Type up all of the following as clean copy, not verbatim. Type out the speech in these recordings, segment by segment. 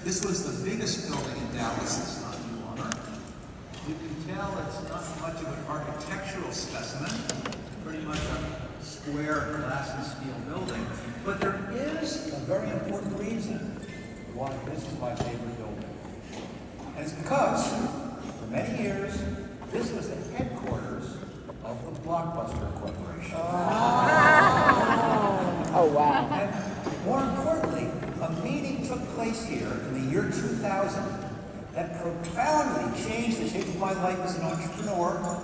This was the biggest building in Dallas. It's not any longer. You can tell it's not much of an architectural specimen. Pretty much a square glass and steel building. But there is a very important reason why this is my favorite building. And it's because, for many years, this was the headquarters of the Blockbuster Corporation. Oh, wow. And more importantly, a meeting took place here in the year 2000 that profoundly changed the shape of my life as an entrepreneur,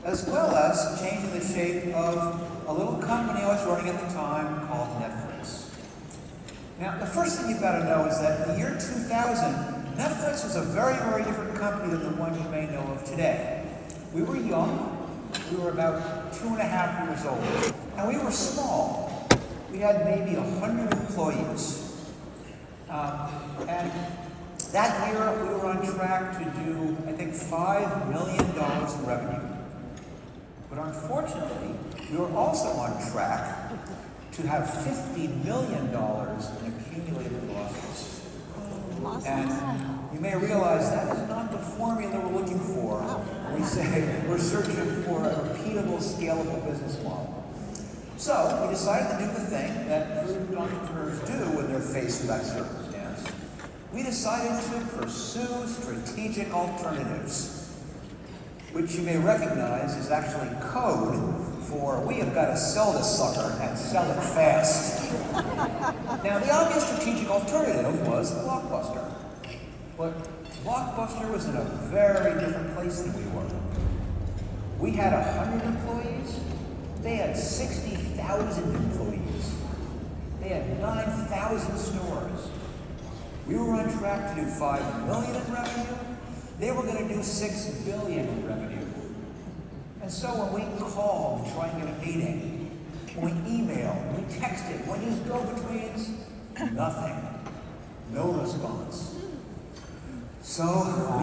as well as changing the shape of a little company I was running at the time called Netflix. Now, the first thing you've got to know is that in the year 2000, Netflix was a very, very different company than the one you may know of today. We were young. We were about 2.5 years old. And we were small. We had maybe 100 employees. And that year, we were on track to do, I think, $5 million in revenue. But unfortunately, we were also on track to have $50 million in accumulated losses. And you may realize that is not the formula we're looking for when we say we're searching for a repeatable, scalable business model. So we decided to do the thing that prudent entrepreneurs do when they're faced with that circumstance. We decided to pursue strategic alternatives, which you may recognize is actually code for we have got to sell this sucker and sell it fast. Now, the obvious strategic alternative was Blockbuster. But Blockbuster was in a very different place than we were. We had 100 employees. They had 60,000 employees. They had 9,000 stores. We were on track to do $5 million in revenue. They were going to do $6 billion in revenue. And so when we called to try and get a meeting, when we emailed, when we texted, when we used go-betweens, nothing. No response. So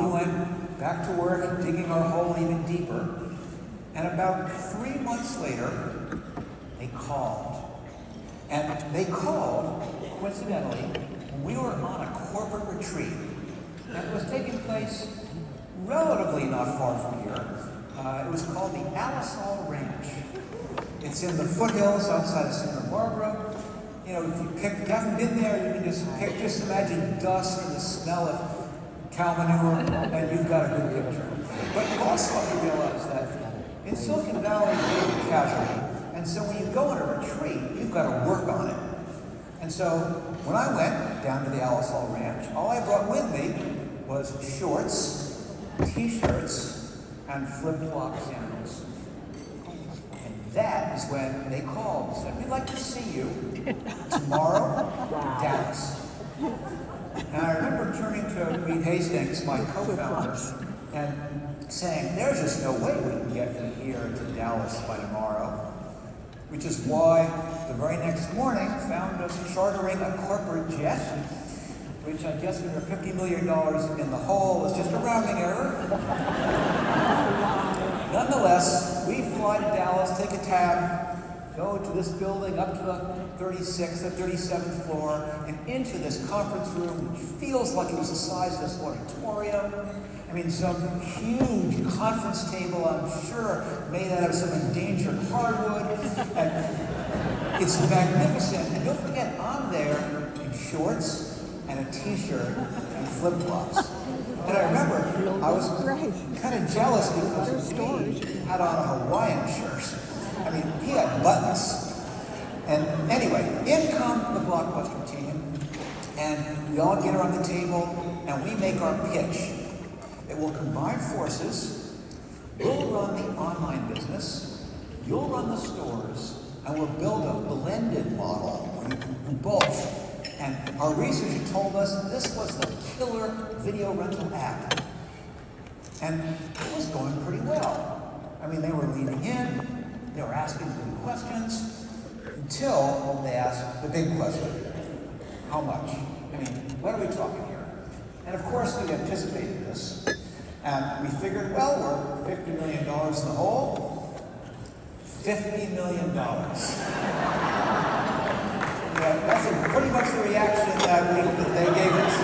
we went back to work, digging our hole even deeper. And about 3 months later, they called. And they called, coincidentally, when we were on a corporate retreat. And it was taking place relatively not far from here. It was called the Alisal Ranch. It's in the foothills outside of Santa Barbara. You know, if you haven't been there, you can just imagine dust and the smell of cow manure, and you've got a good picture. But you also have to realize that in Silicon Valley, you're casual. And so when you go on a retreat, you've got to work on it. And so when I went down to the Alisal Ranch, all I brought with me was shorts, t-shirts, and flip-flop sandals. And that is when they called and said, we'd like to see you tomorrow in Dallas. And I remember turning to Reed Hastings, my co-founder, and saying, there's just no way we can get from here to Dallas by tomorrow. Which is why the very next morning found us chartering a corporate jet, which I guess when you're $50 million in the hole is just a rounding error. Nonetheless, we fly to Dallas, take a cab, go to this building up to the 36th or 37th floor, and into this conference room, which feels like it was the size of this auditorium. I mean, some huge conference table, I'm sure, made out of some endangered hardwood. And it's magnificent. And don't forget, I'm there in shorts and a t-shirt and flip-flops. And I remember I was kind of jealous because he had on a Hawaiian shirt. I mean, he had buttons. And anyway, in come the Blockbuster team, and we all get around the table, and we make our pitch. It will combine forces. We'll run the online business, you'll run the stores, and we'll build a blended model where you can do both. And our research told us this was the killer video rental app. And it was going pretty well. I mean, they were leaning in, they were asking good questions, until they asked the big question. How much? I mean, what are we talking here? And of course, we anticipated this. And we figured, well, we're $50 million in the hole. $50 million. Yeah, that's pretty much the reaction that they gave us.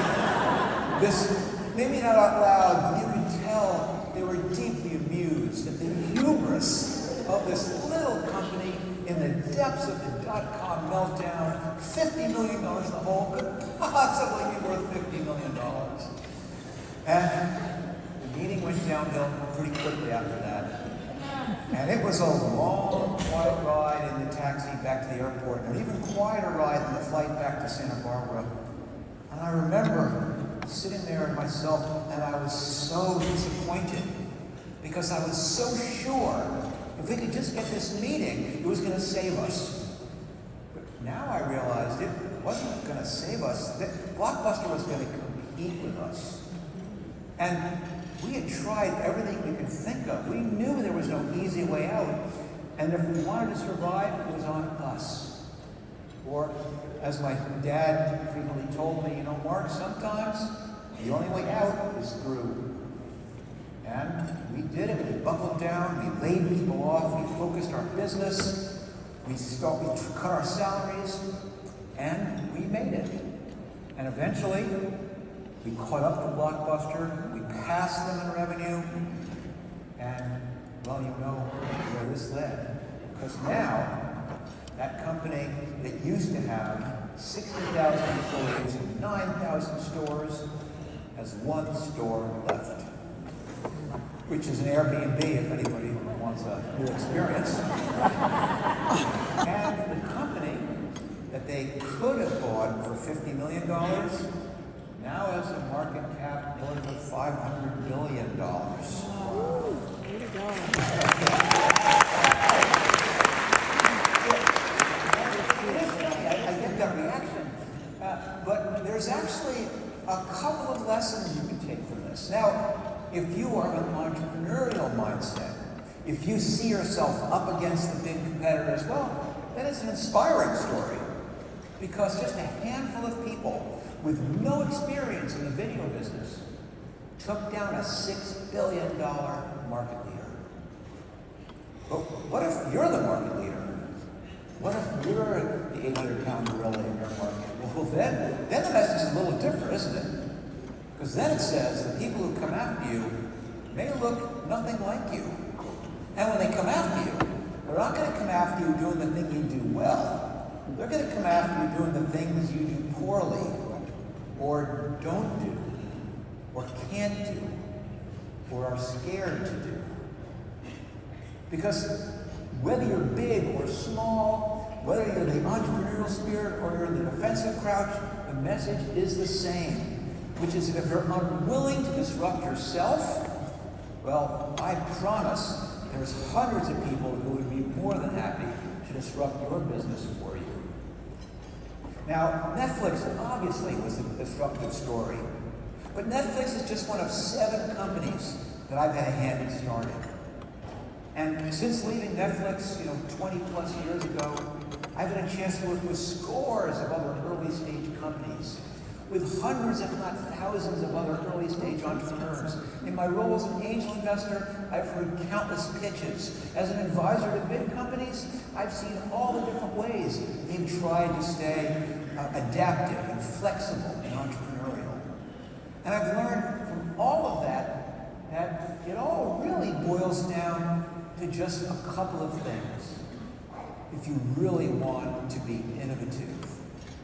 This, maybe not out loud, but you could tell they were deeply amused at the hubris of this little company in the depths of the dot-com meltdown. $50 million in the hole could possibly be worth $50 million. And the meeting went downhill pretty quickly after that. And it was a long, quiet ride in the taxi back to the airport, and an even quieter ride than the flight back to Santa Barbara. And I remember sitting there myself, and I was so disappointed because I was so sure if we could just get this meeting, it was going to save us. But now I realized it wasn't going to save us. That Blockbuster was going to compete with us. And we had tried everything we could think of. We knew there was no easy way out. And if we wanted to survive, it was on us. Or, as my dad frequently told me, Mark, sometimes the only way out is through. And we did it. We buckled down. We laid people off. We focused our business. We cut our salaries. And we made it. And eventually, we caught up to Blockbuster. We passed them in revenue. And, well, you know where this led. Because now, that company that used to have 60,000 employees and 9,000 stores has one store left, which is an Airbnb if anybody wants a new experience. And the company that they could have bought for $50 million now has a market cap north of $500 billion. Wow. Way to go. I get that reaction. But there's actually a couple of lessons you can take from this. Now, if you are of an entrepreneurial mindset, if you see yourself up against the big competitors, well, then it's an inspiring story. Because just a handful of people with no experience in the video business took down a $6 billion market leader. But what if you're the market leader? What if you're the 800-pound gorilla in your market? Well, then the message is a little different, isn't it? Because then it says the people who come after you may look nothing like you. And when they come after you, they're not going to come after you doing the thing you do well. They're going to come after you doing the things you do poorly, or don't do, or can't do, or are scared to do. Because whether you're big or small, whether you're the entrepreneurial spirit or you're in the defensive crouch, the message is the same, which is that if you're unwilling to disrupt yourself, well, I promise there's hundreds of people who would be more than happy to disrupt your business for you. Now, Netflix obviously was a disruptive story, but Netflix is just one of 7 companies that I've had a hand in starting. And since leaving Netflix, 20 plus years ago, I've had a chance to work with scores of other early stage companies, with hundreds, if not thousands, of other early stage entrepreneurs. In my role as an angel investor, I've heard countless pitches. As an advisor to big companies, I've seen all the different ways they've tried to stay adaptive and flexible and entrepreneurial. And I've learned from all of that it all really boils down to just a couple of things. If you really want to be innovative,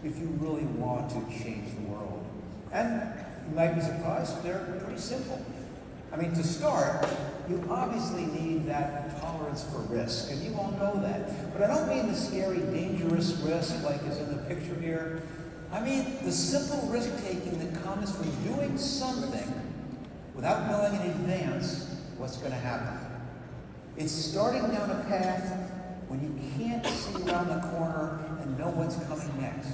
if you really want to change the world. And you might be surprised, they're pretty simple. I mean, to start, you obviously need that tolerance for risk, and you all know that. But I don't mean the scary, dangerous risk like is in the picture here. I mean the simple risk-taking that comes from doing something without knowing in advance what's going to happen. It's starting down a path when you can't see around the corner and know what's coming next.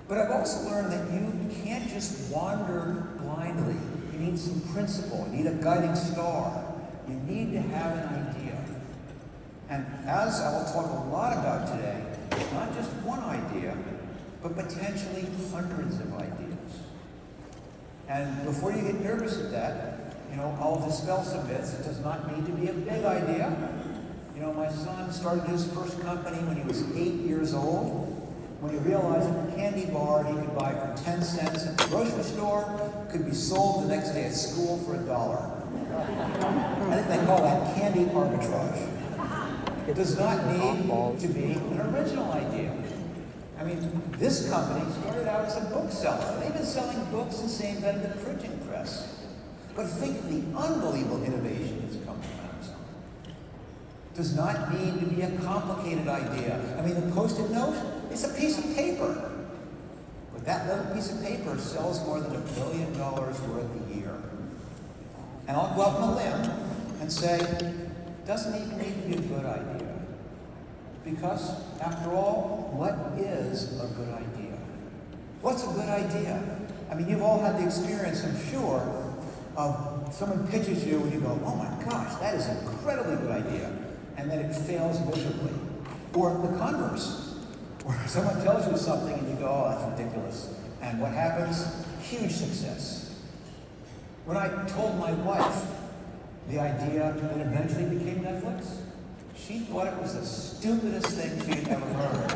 But I've also learned that you can't just wander blindly. You need some principle. You need a guiding star. You need to have an idea. And as I will talk a lot about today, it's not just one idea, but potentially hundreds of ideas. And before you get nervous at that, I'll dispel some myths. It does not need to be a big idea. My son started his first company when he was 8 years old. when he realized that the candy bar he could buy for 10 cents at the grocery store could be sold the next day at school for $1. I think they call that candy arbitrage. It does not need to be an original idea. I mean, this company started out as a bookseller. They've been selling books since they invented the printing press. But think of the unbelievable innovation that's come from Amazon. Does not need to be a complicated idea. I mean, the Post-it note, it's a piece of paper. But that little piece of paper sells more than $1 billion worth a year. And I'll go out on a limb and say, doesn't even need to be a good idea. Because, after all, what is a good idea? What's a good idea? I mean, you've all had the experience, I'm sure, of someone pitches you and you go, oh my gosh, that is an incredibly good idea. And then it fails miserably. Or the converse, where someone tells you something and you go, oh, that's ridiculous. And what happens? Huge success. When I told my wife the idea that eventually became Netflix, she thought it was the stupidest thing she'd ever heard.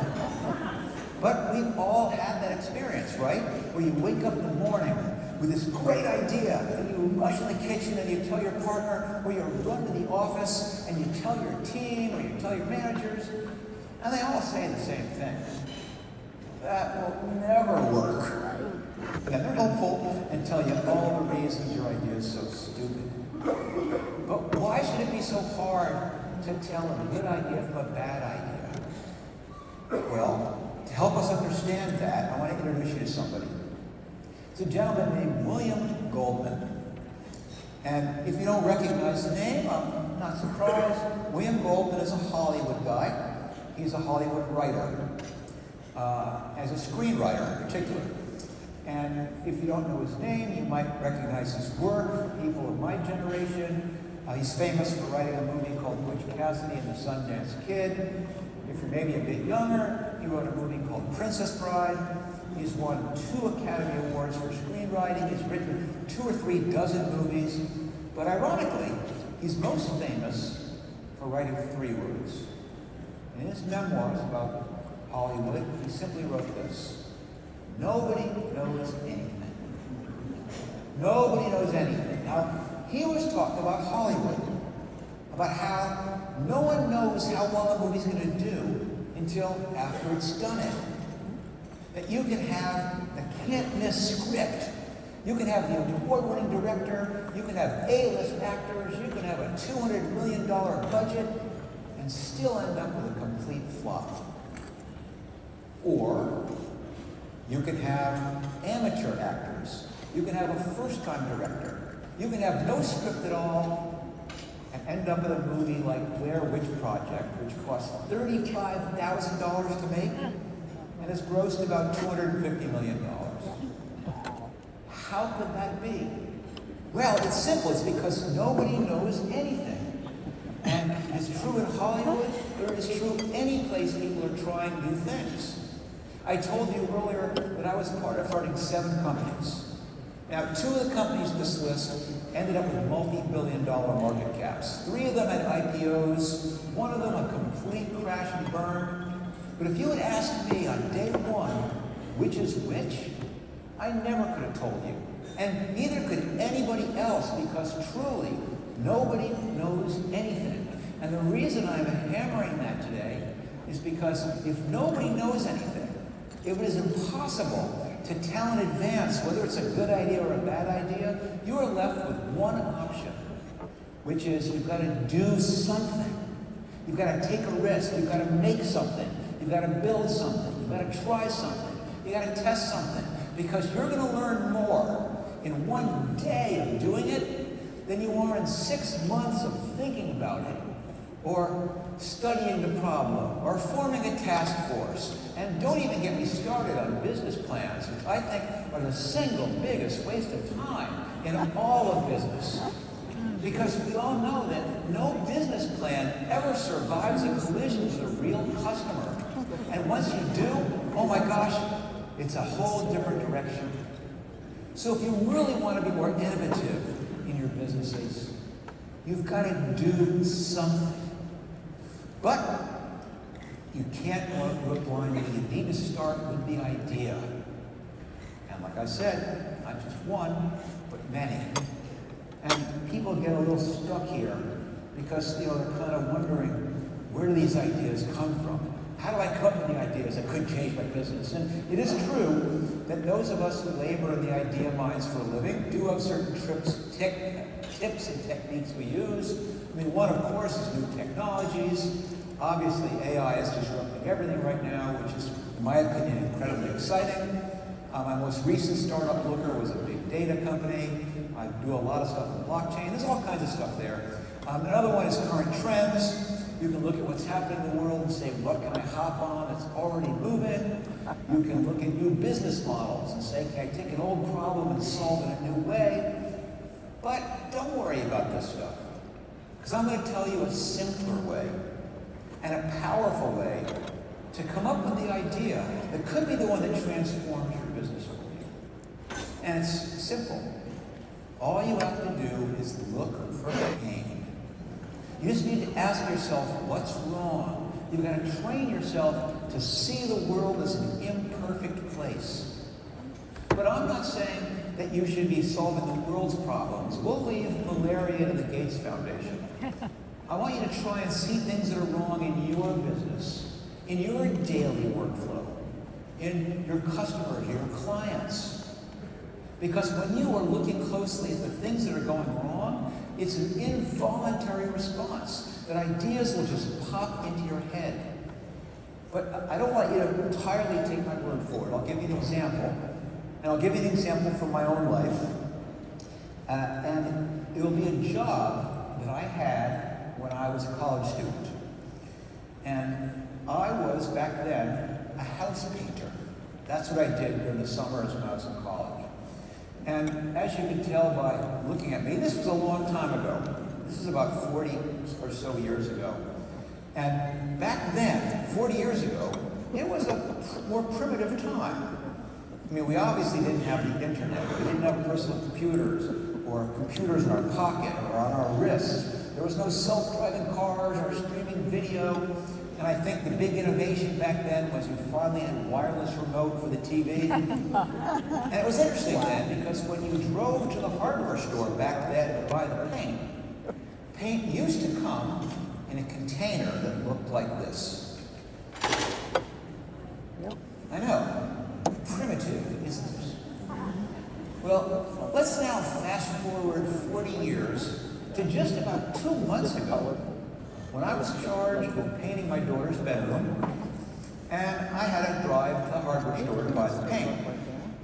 But we've all had that experience, right? Where you wake up in the morning with this great idea, and you rush in the kitchen and you tell your partner, or you run to the office and you tell your team, or you tell your managers, and they all say the same thing. That will never work. And they're hopeful and tell you all the reasons your idea is so stupid. But why should it be so hard to tell a good idea from a bad idea? Well, to help us understand that, I want to introduce you to somebody. It's a gentleman named William Goldman. And if you don't recognize the name, I'm not surprised. William Goldman is a Hollywood guy. He's a Hollywood writer, as a screenwriter in particular. And if you don't know his name, you might recognize his work. People of my generation, he's famous for writing a movie called Butch Cassidy and the Sundance Kid. If you're maybe a bit younger, he wrote a movie called Princess Bride. He's won 2 Academy Awards for screenwriting. He's written 2 or 3 dozen movies. But ironically, he's most famous for writing 3 words. In his memoirs about Hollywood, he simply wrote this: nobody knows anything. Nobody knows anything. Now, he was talking about Hollywood, about how no one knows how well a movie's going to do until after it's done it. That you can have a can't-miss script. You can have the award-winning director. You can have A-list actors. You can have a $200 million budget and still end up with a complete flop. Or you can have amateur actors. You can have a first-time director. You can have no script at all and end up with a movie like Blair Witch Project, which cost $35,000 to make and has grossed about $250 million. How could that be? Well, it's simple. It's because nobody knows anything. And it's true in Hollywood, or it's true any place people are trying new things. I told you earlier that I was part of starting 7 companies. Now, 2 of the companies in this list ended up with multi-billion-dollar market caps. 3 of them had IPOs, 1 of them a complete crash and burn. But if you had asked me on day 1, which is which, I never could have told you. And neither could anybody else, because truly, nobody knows anything. And the reason I'm hammering that today is because if nobody knows anything, if it is impossible to tell in advance whether it's a good idea or a bad idea, you are left with one option, which is you've got to do something. You've got to take a risk. You've got to make something. You've got to build something. You've got to try something. You've got to test something, because you're going to learn more in one day of doing it than you are in 6 months of thinking about it, or studying the problem, or forming a task force. And don't even get me started on business plans, which I think are the single biggest waste of time in all of business. Because we all know that no business plan ever survives a collision with a real customer. And once you do, oh my gosh, it's a whole different direction. So if you really want to be more innovative in your businesses, you've got to do something. But you can't go blindly. You need to start with the idea. And like I said, not just one, but many. And people get a little stuck here because they're kind of wondering, where do these ideas come from? How do I come up with the ideas that could change my business? And it is true that those of us who labor in the idea mines for a living do have certain tips and techniques we use. I mean, one, of course, is new technologies. Obviously, AI is disrupting everything right now, which is, in my opinion, incredibly exciting. My most recent startup, Looker, was a big data company. I do a lot of stuff in blockchain. There's all kinds of stuff there. Another one is current trends. You can look at what's happening in the world and say, what can I hop on that's already moving? You can look at new business models and say, can I take an old problem and solve it in a new way? But don't worry about this stuff, because I'm going to tell you a simpler way and a powerful way to come up with the idea that could be the one that transforms your business for you. And it's simple. All you have to do is look for pain. You just need to ask yourself, what's wrong? You've got to train yourself to see the world as an imperfect place. But I'm not saying that you should be solving the world's problems. We'll leave malaria to the Gates Foundation. I want you to try and see things that are wrong in your business, in your daily workflow, in your customers, your clients. Because when you are looking closely at the things that are going wrong, it's an involuntary response that ideas will just pop into your head. But I don't want you to entirely take my word for it. I'll give you an example. And I'll give you an example from my own life. And it will be a job that I had when I was a college student. And I was, back then, a house painter. That's what I did during the summers when I was in college. And as you can tell by looking at me, this was a long time ago. This is about 40 or so years ago. And back then, 40 years ago, it was a more primitive time. I mean, we obviously didn't have the internet. We didn't have personal computers or computers in our pocket or on our wrists. There was no self-driving cars or streaming video. And I think the big innovation back then was we finally had wireless remote for the TV. And it was interesting then, because when you drove to the hardware store back then to buy the paint used to come in a container that looked like this. Yep. I know. Primitive, isn't it? Well, let's now fast forward 40 years to just about 2 months ago, when I was charged with painting my daughter's bedroom, and I had to drive to the hardware store to buy the paint.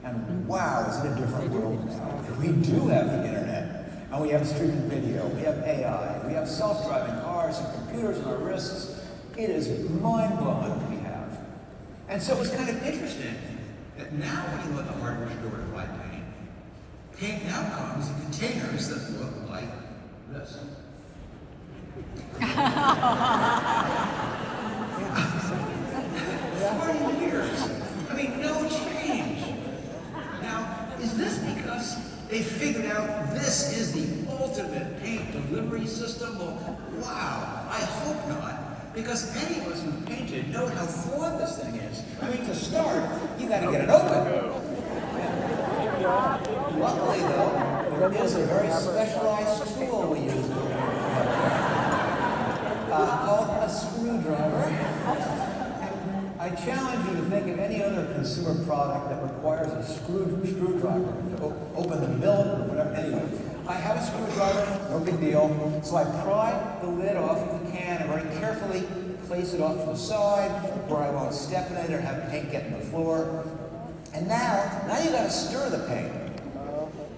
And wow, is it a different world now. We do have the internet, and we have streaming video, we have AI, we have self-driving cars and computers on our wrists. It is mind-blowing what we have. And so it's kind of interesting that now when you go to the hardware store to buy paint now comes in containers that look like this. 40 years. I mean, no change. Now, is this because they figured out this is the ultimate paint delivery system? Well, wow, I hope not. Because any of us who painted know how flawed this thing is. I mean, to start, you got to get it open. Luckily, though, there is a very specialized tool we use called a screwdriver. And I challenge you to think of any other consumer product that requires a screwdriver to open the milk or whatever. Anyway, I have a screwdriver, no big deal. So I pry the lid off of the can and very carefully place it off to the side where I won't step in it or have paint get in the floor. And now you got to stir the paint.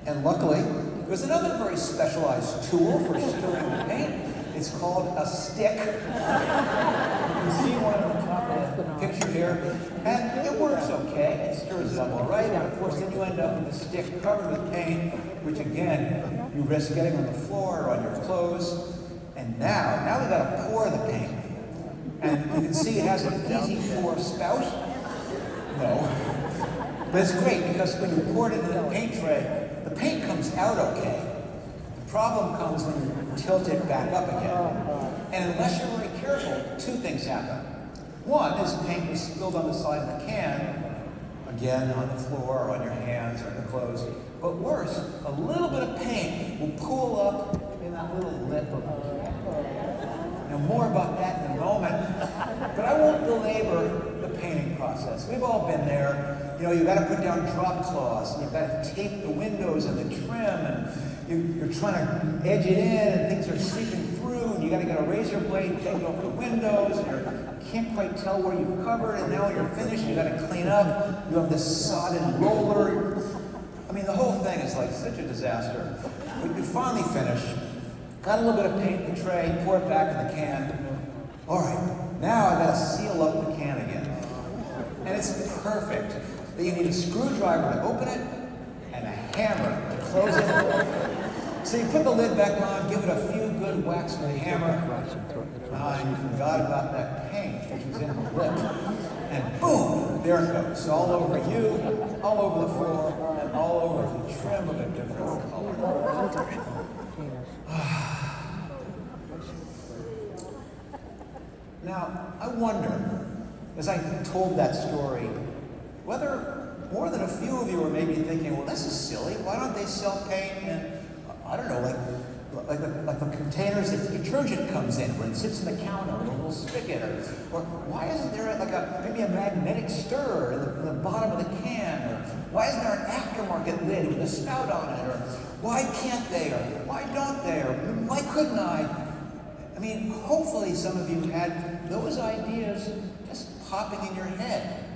And luckily, there's another very specialized tool for stirring the paint. It's called a stick. You can see one on the top of the picture here. And it works okay. It stirs it up all right. And of course, then you end up with a stick covered with paint, which again, you risk getting on the floor or on your clothes. And now we got to pour the paint. And you can see it has an easy pour spout. No. But it's great because when you pour it into the paint tray, the paint comes out okay. The problem comes when you tilt it back up again. And unless you're very careful, two things happen. One is paint was spilled on the side of the can, again on the floor or on your hands or the clothes. But worse, a little bit of paint will pool up in that little lip of the can. Now more about that in a moment, but I won't belabor the painting process. We've all been there. You know, you've got to put down drop cloths, and you've got to tape the windows and the trim, and you're trying to edge it in, and things are seeping through, and you got to get a razor blade, take it off the windows, and you can't quite tell where you've covered, and now when you're finished, you got to clean up. You have this sodden roller. I mean, the whole thing is like such a disaster. But you finally finish. Got a little bit of paint in the tray, pour it back in the can. All right, now I got to seal up the can again. And it's perfect. But you need a screwdriver to open it and a hammer to close it. So you put the lid back on, give it a few good whacks with a hammer. And you forgot about that paint, which was in the lip. And boom, there it goes. All over you, all over the floor, and all over the trim of a different color. Now, I wonder, as I told that story, whether more than a few of you are maybe thinking, well, this is silly. Why don't they sell paint in, I don't know, like the containers that the detergent comes in, where it sits in the counter with a little spigot, or why isn't there maybe a magnetic stir in the bottom of the can, or why isn't there an aftermarket lid with a spout on it, or why can't they, or why don't they, or why couldn't I? I mean, hopefully some of you had those ideas just popping in your head.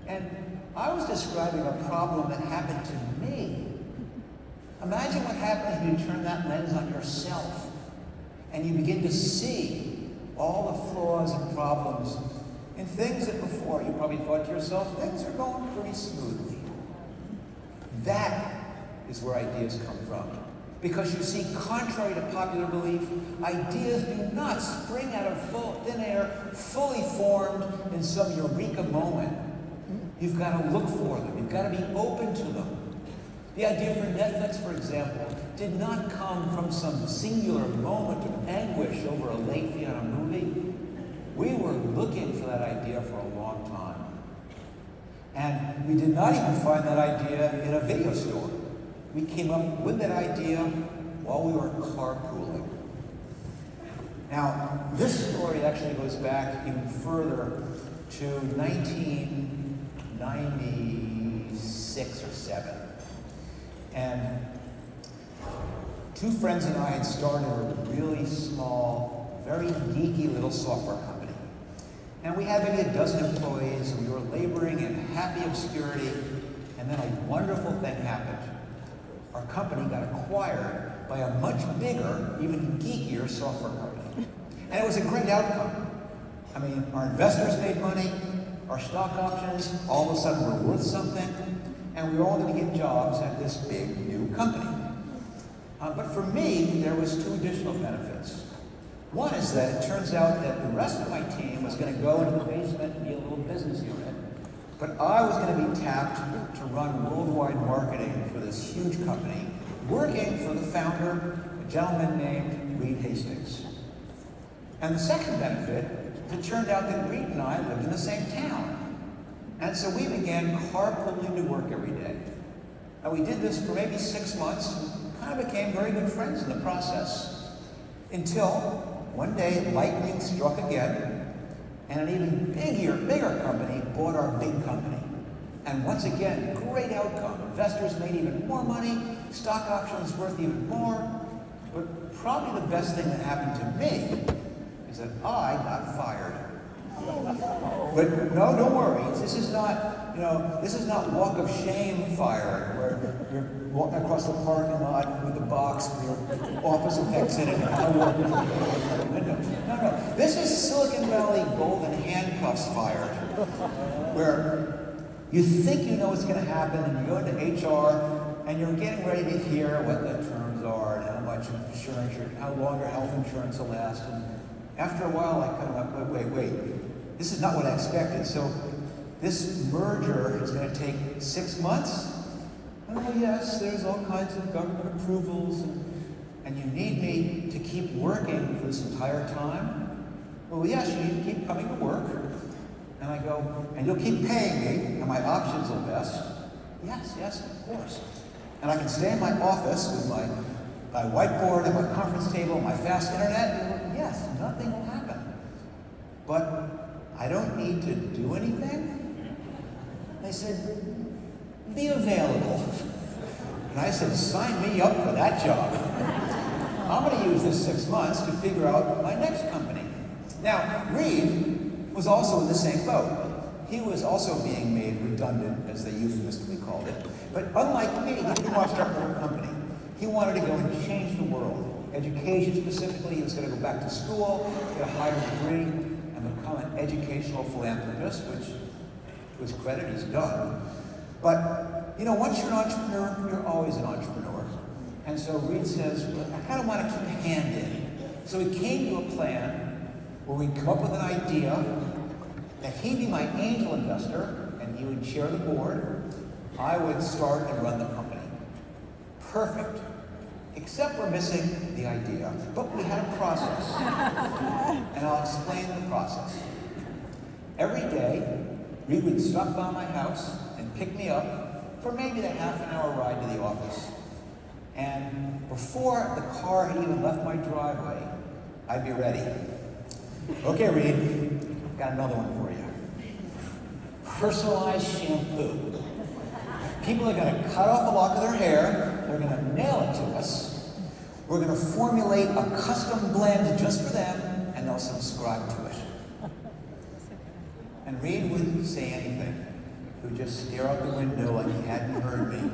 And I was describing a problem that happened to me. Imagine what happens when you turn that lens on yourself and you begin to see all the flaws and problems in things that before you probably thought to yourself, things are going pretty smoothly. That is where ideas come from. Because you see, contrary to popular belief, ideas do not spring out of thin air, fully formed in some eureka moment. You've got to look for them. You've got to be open to them. The idea for Netflix, for example, did not come from some singular moment of anguish over a late fee on a movie. We were looking for that idea for a long time. And we did not even find that idea in a video store. We came up with that idea while we were carpooling. Now, this story actually goes back even further to 1996 or 7. And two friends and I had started a really small, very geeky little software company. And we had maybe a dozen employees, and we were laboring in happy obscurity, and then a wonderful thing happened. Our company got acquired by a much bigger, even geekier software company. And it was a great outcome. I mean, our investors made money, our stock options all of a sudden were worth something, and we were all going to get jobs at this big new company. But for me, there was two additional benefits. One is that it turns out that the rest of my team was going to go into the basement and be a little business unit, but I was going to be tapped to run worldwide marketing for this huge company, working for the founder, a gentleman named Reed Hastings. And the second benefit, it turned out that Reed and I lived in the same town. And so we began carpooling to work every day. And we did this for maybe 6 months, and kind of became very good friends in the process. Until one day, lightning struck again, and an even bigger company bought our big company. And once again, great outcome. Investors made even more money, stock options worth even more. But probably the best thing that happened to me is that I got fired. But no, don't worry. This is not walk of shame fired, where you're walking across the parking lot with the box with your office effects in it and I walk in the window. No. This is Silicon Valley golden handcuffs fired, where you think you know what's going to happen, and you go into HR, and you're getting ready to hear what the terms are, and how much insurance, how long your health insurance will last. And after a while, I kind of went, wait, this is not what I expected. So this merger is going to take 6 months? Oh yes, there's all kinds of government approvals, and you need me to keep working for this entire time? Well, yes, you need to keep coming to work, And I go, and you'll keep paying me, and my options will vest? Yes, yes, of course. And I can stay in my office with my whiteboard and my conference table and my fast internet? Yes, nothing will happen. But I don't need to do anything? They said, be available. And I said, sign me up for that job. I'm going to use this 6 months to figure out my next company. Now, Reed was also in the same boat. He was also being made redundant, as they euphemistically called it. But unlike me, he didn't want to start a company. He wanted to go and change the world. Education specifically, he was going to go back to school, get a higher degree, and become an educational philanthropist, which, to his credit, he's done. But, you know, once you're an entrepreneur, you're always an entrepreneur. And so Reed says, well, I kind of want to keep a hand in. So he came to a plan where we'd come up with an idea that he'd be my angel investor, and he would chair the board. I would start and run the company. Perfect. Except we're missing the idea. But we had a process. And I'll explain the process. Every day, Reed would stop by my house and pick me up for maybe a half-an-hour ride to the office. And before the car had even left my driveway, I'd be ready. Okay, Reed, got another one for you. Personalized shampoo. People are going to cut off a lock of their hair, they're going to mail it to us, we're going to formulate a custom blend just for them, and they'll subscribe to it. And Reed wouldn't say anything. He would just stare out the window like he hadn't heard me.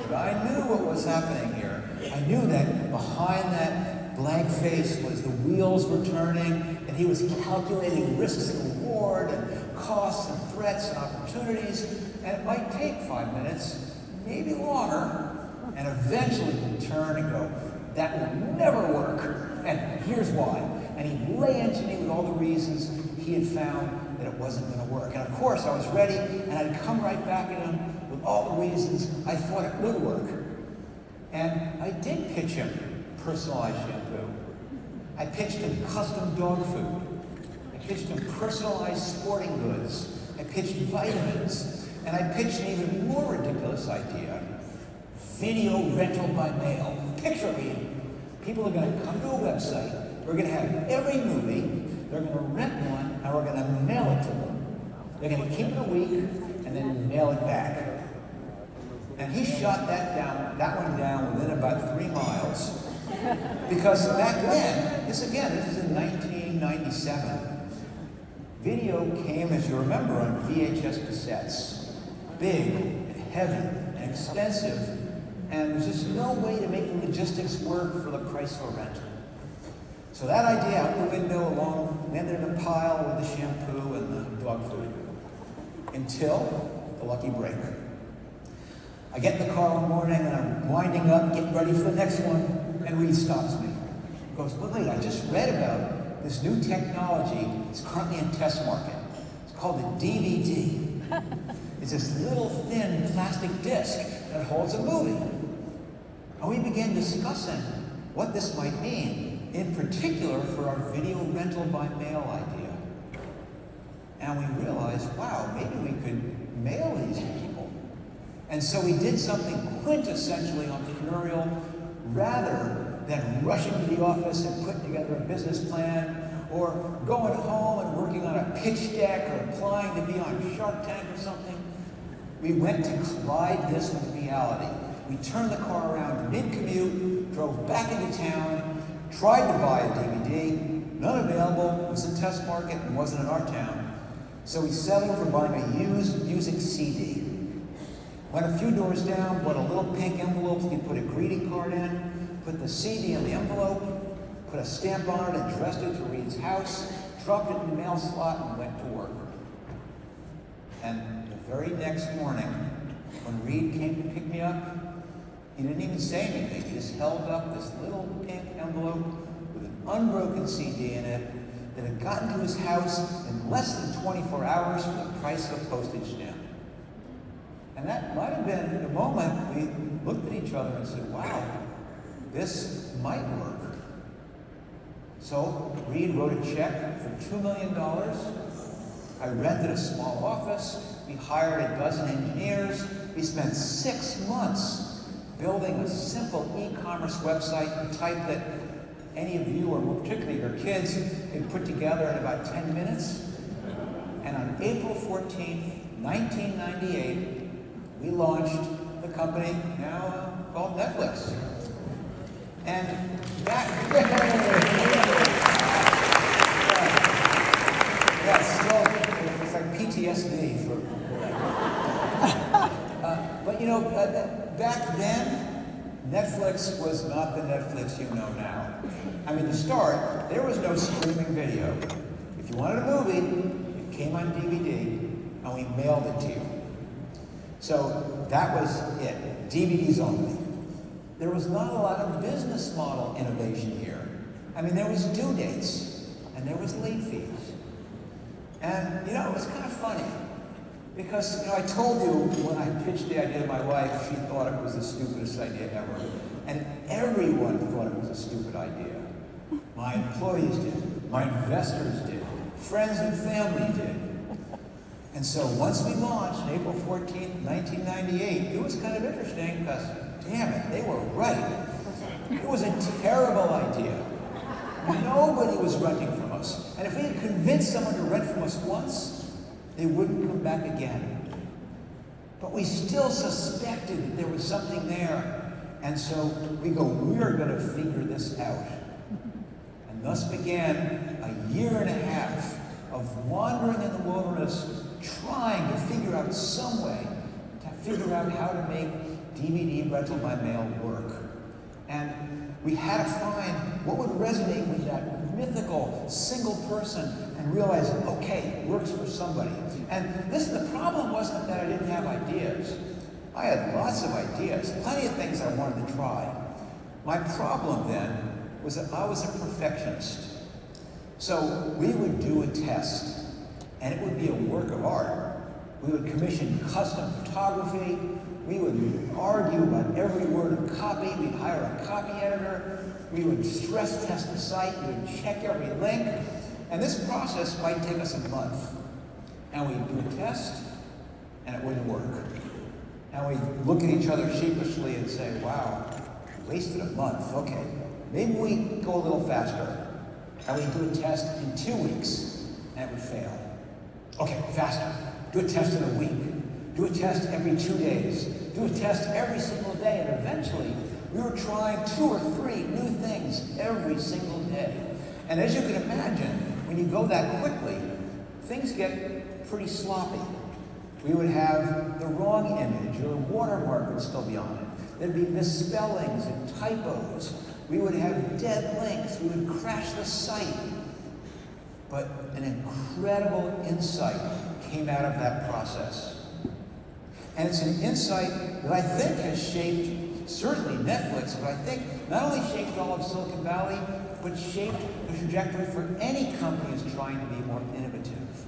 But I knew what was happening here. I knew that behind that blank face was the wheels were turning, and he was calculating risks and reward, and costs and threats and opportunities, and it might take 5 minutes, maybe longer, and eventually he'd turn and go, that will never work, and here's why. And he'd lay into me with all the reasons he had found that it wasn't going to work. And of course, I was ready, and I'd come right back at him with all the reasons I thought it would work. And I did pitch him personalized shampoo. I pitched him custom dog food. I pitched him personalized sporting goods. I pitched vitamins. And I pitched an even more ridiculous idea, video rental by mail. Picture me. People are going to come to a website. We're going to have every movie. They're going to rent one, and we're going to mail it to them. They're going to keep it a week, and then mail it back. And he shot that one down within about 3 miles. Because back then, this is in 1997, video came, as you remember, on VHS cassettes. Big and heavy and expensive, and there's just no way to make the logistics work for the price of a rent. So that idea out the window landed in a pile with the shampoo and the dog food. Until the lucky break. I get in the car one morning and I'm winding up, getting ready for the next one, and Reed stops me. He goes, well, wait, I just read about this new technology. It's currently in test market. It's called the DVD. It's this little thin plastic disc that holds a movie. And we began discussing what this might mean, in particular for our video rental by mail idea. And we realized, wow, maybe we could mail these people. And so we did something quintessentially entrepreneurial, rather than rushing to the office and putting together a business plan, or going home and working on a pitch deck, or applying to be on Shark Tank or something. We went to collide this with reality. We turned the car around mid-commute, drove back into town, tried to buy a DVD, none available, it was in test market and wasn't in our town. So we settled for buying a used music CD. Went a few doors down, bought a little pink envelope you could put a greeting card in, put the CD in the envelope, put a stamp on it, addressed it to Reed's house, dropped it in the mail slot, and went to work. And the very next morning, when Reed came to pick me up, he didn't even say anything. He just held up this little pink envelope with an unbroken CD in it that had gotten to his house in less than 24 hours for the price of a postage stamp. And that might have been the moment we looked at each other and said, wow, this might work. So Reed wrote a check for $2 million. I rented a small office. We hired a dozen engineers. We spent 6 months building a simple e-commerce website, a type that any of you, or particularly your kids, can put together in about 10 minutes. And on April 14th, 1998, we launched the company now called Netflix. And that, yeah, it's like PTSD for but you know, back then, Netflix was not the Netflix you know now. I mean, to start, there was no streaming video. If you wanted a movie, it came on DVD, and we mailed it to you. So that was it, DVDs only. There was not a lot of business model innovation here. I mean, there was due dates, and there was late fees. And, you know, it was kind of funny. Because, you know, I told you when I pitched the idea to my wife, she thought it was the stupidest idea ever. And everyone thought it was a stupid idea. My employees did. My investors did. Friends and family did. And so once we launched, April 14th, 1998, it was kind of interesting because, damn it, they were right. It was a terrible idea. Nobody was renting from us. And if we had convinced someone to rent from us once, they wouldn't come back again. But we still suspected that there was something there. And so we go, we're going to figure this out. And thus began a year and a half of wandering in the wilderness, trying to figure out some way to figure out how to make DVD rental by mail work. And we had to find what would resonate with that mythical single person and realize, okay, it works for somebody. And listen, the problem wasn't that I didn't have ideas. I had lots of ideas, plenty of things I wanted to try. My problem then was that I was a perfectionist. So we would do a test, and it would be a work of art. We would commission custom photography. We would argue about every word of copy. We'd hire a copy editor. We would stress test the site. We would check every link. And this process might take us a month. And we'd do a test, and it wouldn't work. And we'd look at each other sheepishly and say, wow, we wasted a month. Okay, maybe we go a little faster. And we'd do a test in 2 weeks, and it would fail. Okay, faster. Do a test in a week. Do a test every 2 days. Do a test every single day. And eventually, we were trying 2 or 3 new things every single day. And as you can imagine, when you go that quickly, things get pretty sloppy. We would have the wrong image, or a watermark would still be on it. There'd be misspellings and typos. We would have dead links. We would crash the site. But an incredible insight came out of that process. And it's an insight that I think has shaped, certainly Netflix, but I think not only shaped all of Silicon Valley, but shaped the trajectory for any company who's trying to be more innovative.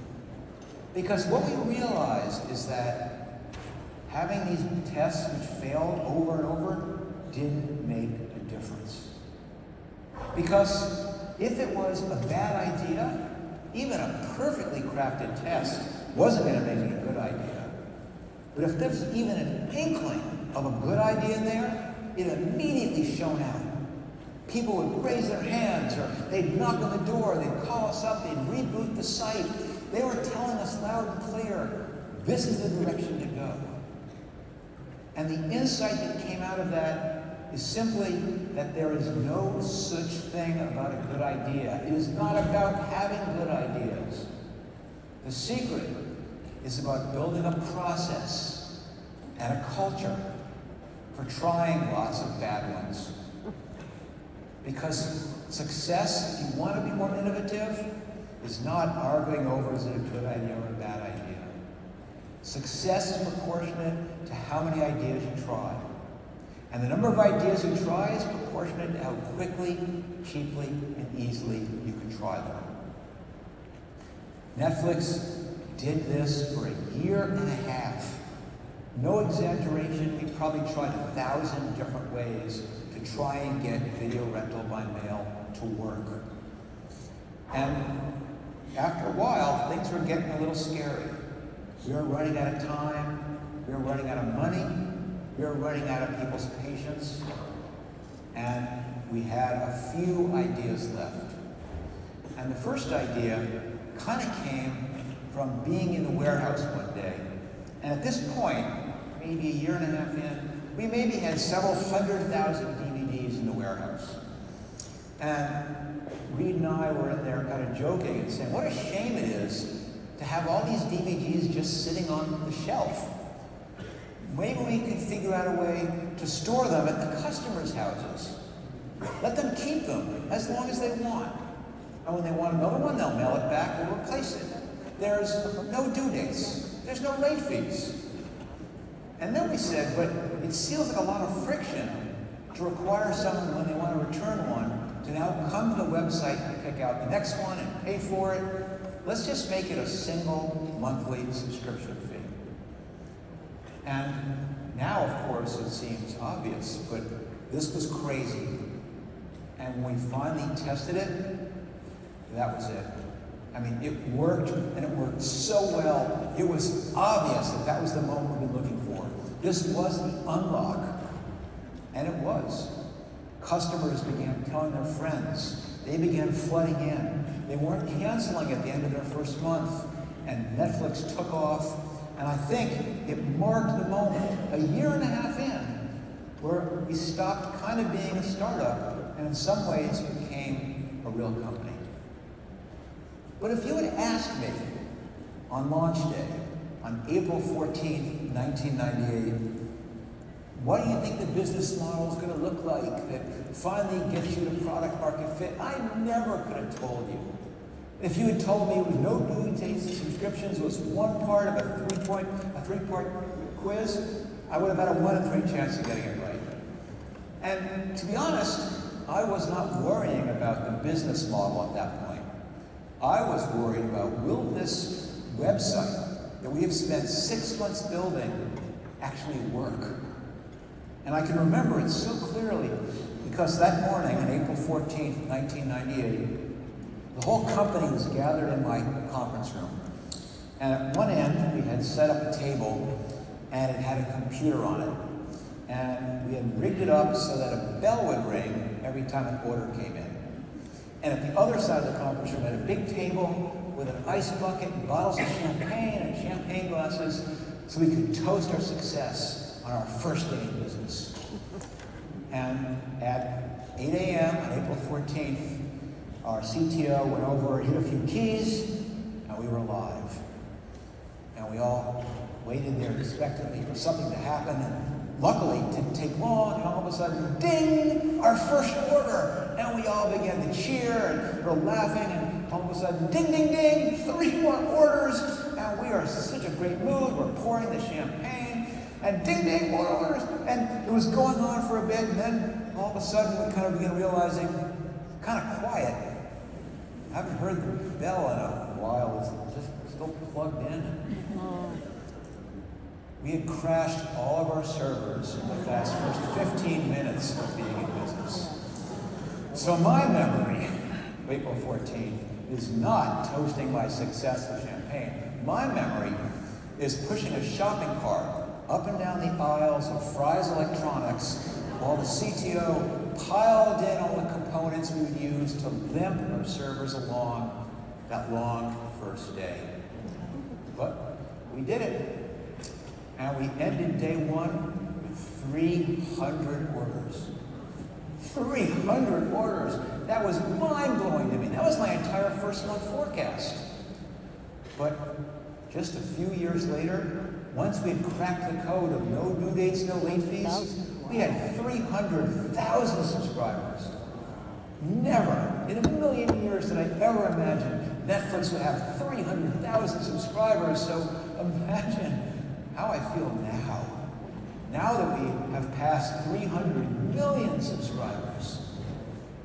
Because what we realized is that having these tests which failed over and over didn't make a difference. Because if it was a bad idea, even a perfectly crafted test wasn't going to make it a good idea. But if there was even an inkling of a good idea in there, it immediately shone out. People would raise their hands, or they'd knock on the door, they'd call us up, they'd reboot the site. They were telling us loud and clear, this is the direction to go. And the insight that came out of that is simply that there is no such thing about a good idea. It is not about having good ideas. The secret is about building a process and a culture for trying lots of bad ones. Because success, if you want to be more innovative, is not arguing over is it a good idea or a bad idea. Success is proportionate to how many ideas you try. And the number of ideas you try is proportionate to how quickly, cheaply, and easily you can try them. Netflix did this for a year and a half. No exaggeration, we probably tried 1,000 different ways to try and get video rental by mail to work. And after a while, things were getting a little scary. We were running out of time, we were running out of money, we were running out of people's patience, and we had a few ideas left. And the first idea kind of came from being in the warehouse one day. And at this point, maybe a year and a half in, we maybe had several 100,000 DVDs in the warehouse. And Reed and I were in there kind of joking and saying, what a shame it is to have all these DVDs just sitting on the shelf. Maybe we could figure out a way to store them at the customers' houses. Let them keep them as long as they want. And when they want another one, they'll mail it back or replace it. There's no due dates. There's no late fees. And then we said, but it feels like a lot of friction to require someone when they want to return one to now come to the website and pick out the next one and pay for it. Let's just make it a single monthly subscription fee. And now, of course, it seems obvious, but this was crazy. And when we finally tested it, that was it. I mean, it worked, and it worked so well. It was obvious that that was the moment we've been looking for. This was the unlock. And it was. Customers began telling their friends. They began flooding in. They weren't canceling at the end of their first month. And Netflix took off. And I think it marked the moment, a year and a half in, where we stopped kind of being a startup and in some ways became a real company. But if you had asked me on launch day, on April 14th, 1998, what do you think the business model is going to look like that finally gets you to product market fit? I never could have told you. If you had told me it was no due dates subscriptions was one part of a three-part quiz, I would have had a 1 in 3 chance of getting it right. And to be honest, I was not worrying about the business model at that point. I was worried about, will this website that we have spent 6 months building actually work? And I can remember it so clearly because that morning on April 14th, 1998, the whole company was gathered in my conference room. And at one end, we had set up a table and it had a computer on it. And we had rigged it up so that a bell would ring every time an order came in. And at the other side of the conference room, we had a big table with an ice bucket and bottles of champagne and champagne glasses so we could toast our success on our first day in business. And at 8 a.m. on April 14th, our CTO went over, hit a few keys, and we were live. And we all waited there expectantly for something to happen, and luckily it didn't take long, and all of a sudden, ding, our first order! And we all began to cheer, and we're laughing, and all of a sudden, ding, ding, ding, 3 more orders, and we are in such a great mood, we're pouring the champagne, and ding, ding, more orders, and it was going on for a bit, and then all of a sudden we kind of began realizing, kind of quiet. I haven't heard the bell in a while. It's just still plugged in. We had crashed all of our servers in the first 15 minutes of being in business. So my memory of April 14th is not toasting my success with champagne. My memory is pushing a shopping cart up and down the aisles of Fry's Electronics while the CTO piled in all the components we would use to limp our servers along that long first day. But we did it. And we ended day 1 with 300 orders. 300 orders. That was mind-blowing to me. That was my entire first month forecast. But just a few years later, once we had cracked the code of no due dates, no late fees, we had 300,000 subscribers. Never in a million years did I ever imagine Netflix would have 300,000 subscribers. So imagine how I feel now. Now that we have passed 300 million subscribers.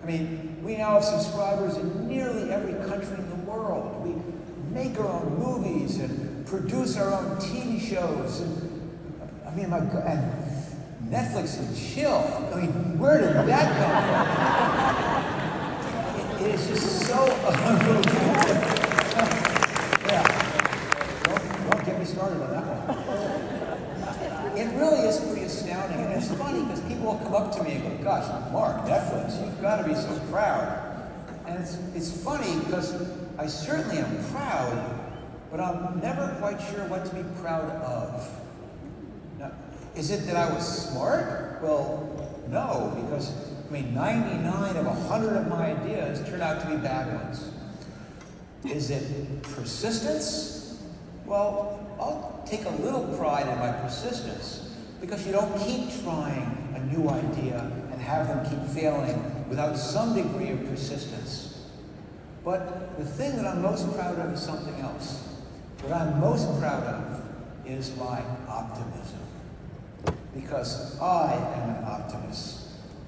I mean, we now have subscribers in nearly every country in the world. We make our own movies and produce our own TV shows. And, I mean, my God, and Netflix and chill. I mean, where did that come from? It is just so unbelievable. astounding. And it's funny because people will come up to me and go, gosh, Mark, Netflix, you've got to be so proud. And it's funny because I certainly am proud, but I'm never quite sure what to be proud of. Now, is it that I was smart? Well, no, because 99 of 100 of my ideas turned out to be bad ones. Is it persistence? Well, I'll take a little pride in my persistence because you don't keep trying a new idea and have them keep failing without some degree of persistence. But the thing that I'm most proud of is something else. What I'm most proud of is my optimism. Because I am an optimist.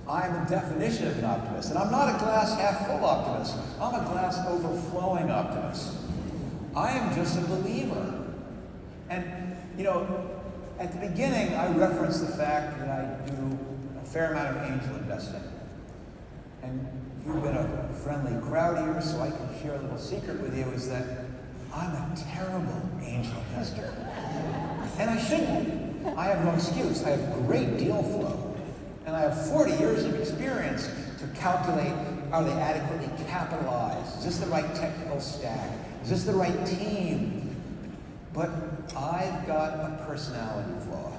I'm the definition of an optimist. And I'm not a glass half full optimist. I'm a glass overflowing optimist. I am just a believer. And, at the beginning, I referenced the fact that I do a fair amount of angel investing. And you've been a friendly crowd here, so I can share a little secret with you, is that I'm a terrible angel investor. And I shouldn't. I have no excuse. I have great deal flow. And I have 40 years of experience to calculate, are they adequately capitalized? Is this the right technical stack? Is this the right team? But I've got a personality flaw.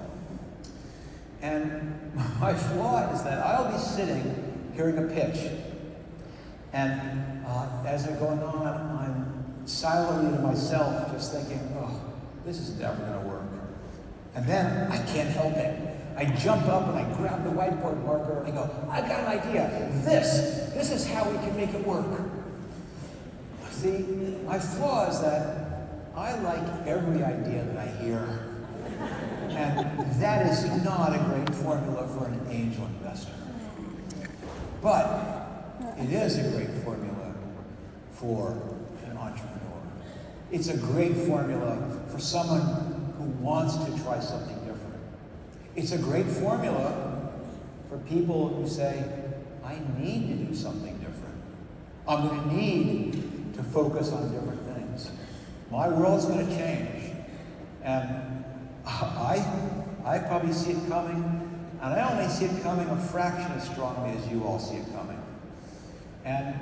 And my flaw is that I'll be sitting, hearing a pitch, and as they're going on, I'm silently to myself just thinking, oh, this is never going to work. And then I can't help it. I jump up and I grab the whiteboard marker and I go, I've got an idea. This is how we can make it work. See, my flaw is that I like every idea that I hear. And that is not a great formula for an angel investor. But it is a great formula for an entrepreneur. It's a great formula for someone who wants to try something different. It's a great formula for people who say, I need to do something different. I'm going to need to focus on different things. My world's going to change. And I probably see it coming, and I only see it coming a fraction as strongly as you all see it coming. And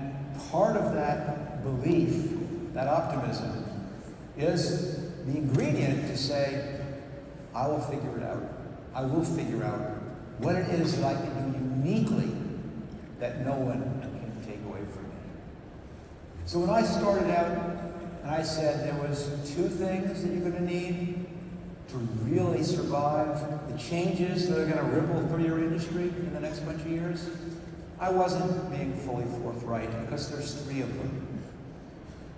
part of that belief, that optimism, is the ingredient to say, I will figure it out. I will figure out what it is that I can do uniquely that no one can take away from me. So when I started out and I said there was 2 things that you're going to need to really survive the changes that are going to ripple through your industry in the next bunch of years, I wasn't being fully forthright because there's 3 of them.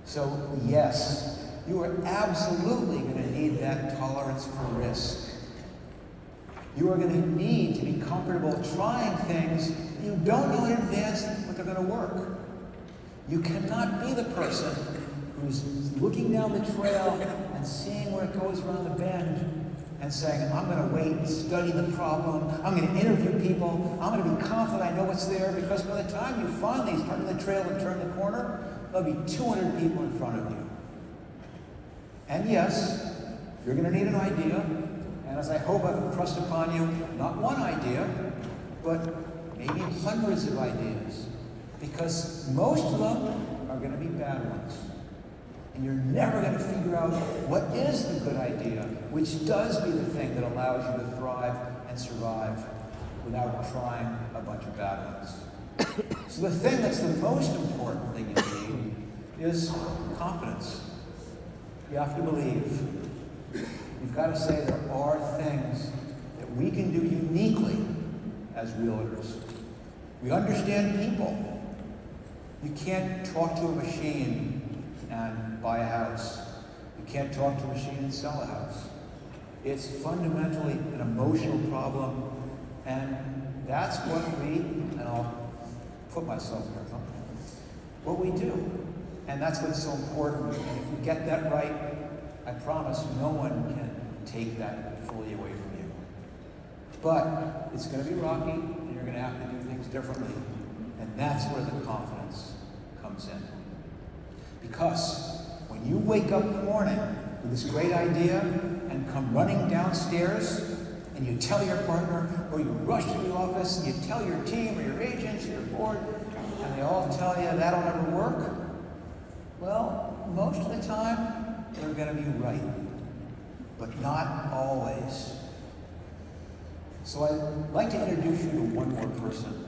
So yes, you are absolutely going to need that tolerance for risk. You are going to need to be comfortable trying things that you don't know in advance what they're going to work. You cannot be the person who's looking down the trail and seeing where it goes around the bend and saying, I'm going to wait and study the problem. I'm going to interview people. I'm going to be confident I know what's there, because by the time you finally start on the trail and turn the corner, there'll be 200 people in front of you. And yes, you're going to need an idea. And as I hope I've impressed upon you, not one idea, but maybe hundreds of ideas. Because most of them are going to be bad ones. And you're never going to figure out what is the good idea, which does be the thing that allows you to thrive and survive without trying a bunch of bad ones. So the thing that's the most important thing you need is confidence. You have to believe. You've got to say there are things that we can do uniquely as realtors. We understand people. You can't talk to a machine and buy a house. You can't talk to a machine and sell a house. It's fundamentally an emotional problem, and that's what we, and I'll put myself here, what we do. And that's what's so important. And if we get that right, I promise no one can take that fully away from you. But it's going to be rocky, and you're going to have to do things differently. And that's where the confidence comes in. Because when you wake up in the morning with this great idea and come running downstairs, and and you tell your partner, or you rush to the office and you tell your team or your agents or your board, and they all tell you that'll never work, well, most of the time, they're going to be right, but not always. So I'd like to introduce you to one more person,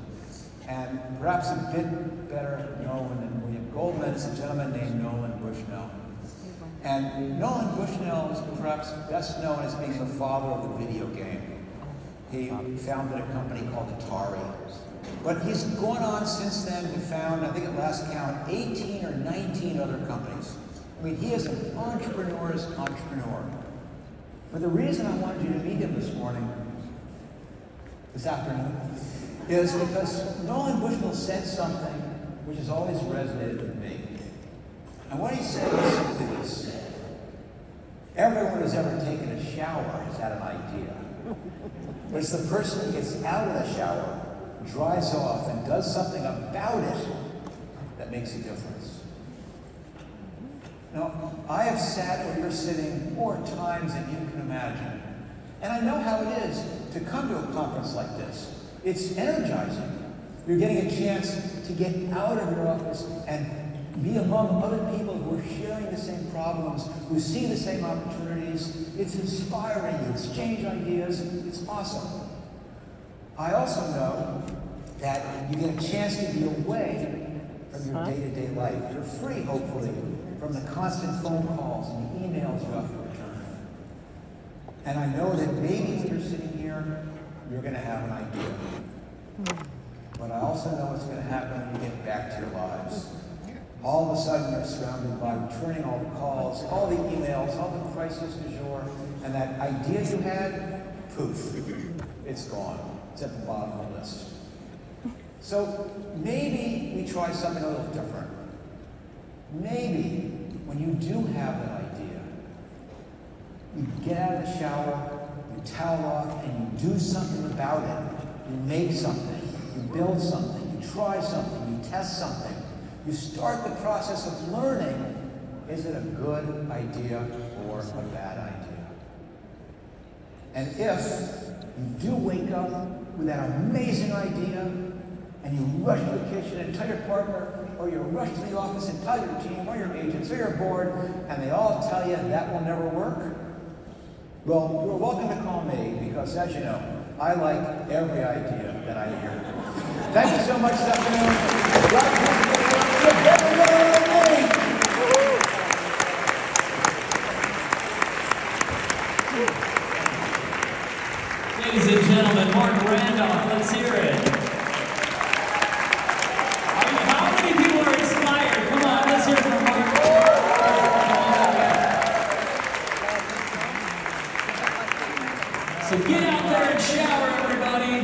and perhaps a bit better known than William Goldman is a gentleman named Nolan Bushnell. And Nolan Bushnell is perhaps best known as being the father of the video game. He founded a company called Atari. But he's gone on since then to found, I think at last count, 18 or 19 other companies. I mean, he is an entrepreneur's entrepreneur. But the reason I wanted you to meet him this afternoon, is because Nolan Bushnell said something which has always resonated with me. And what he said was simply this: everyone who's ever taken a shower has had an idea. But it's the person who gets out of the shower, dries off, and does something about it that makes a difference. Now, I have sat where you're sitting more times than you can imagine. And I know how it is to come to a conference like this. It's energizing. You're getting a chance to get out of your office and be among other people who are sharing the same problems, who see the same opportunities. It's inspiring. You exchange ideas. It's awesome. I also know that you get a chance to be away from your day-to-day life. You're free, hopefully, from the constant phone calls and the emails you have to return. And I know that maybe when you're sitting here, you're going to have an idea. But I also know what's going to happen when you get back to your lives. All of a sudden, you're surrounded by returning all the calls, all the emails, all the crisis du jour, and that idea you had, poof, it's gone. It's at the bottom of the list. So maybe we try something a little different. Maybe when you do have that idea, you get out of the shower, you towel off, and you do something about it. You make something, you build something, you try something, you test something. You start the process of learning, is it a good idea or a bad idea? And if you do wake up with that amazing idea, and you rush to the kitchen and tell your partner, or you rush to the office and tell your team, or your agents, or your board, and they all tell you that will never work, well, you're welcome to call me, because as you know, I like every idea that I hear. Thank you so much this afternoon. Ladies and gentlemen, Marc Randolph, let's hear it. How many people are inspired? Come on, let's hear it from Marc. So get out there and shower, everybody.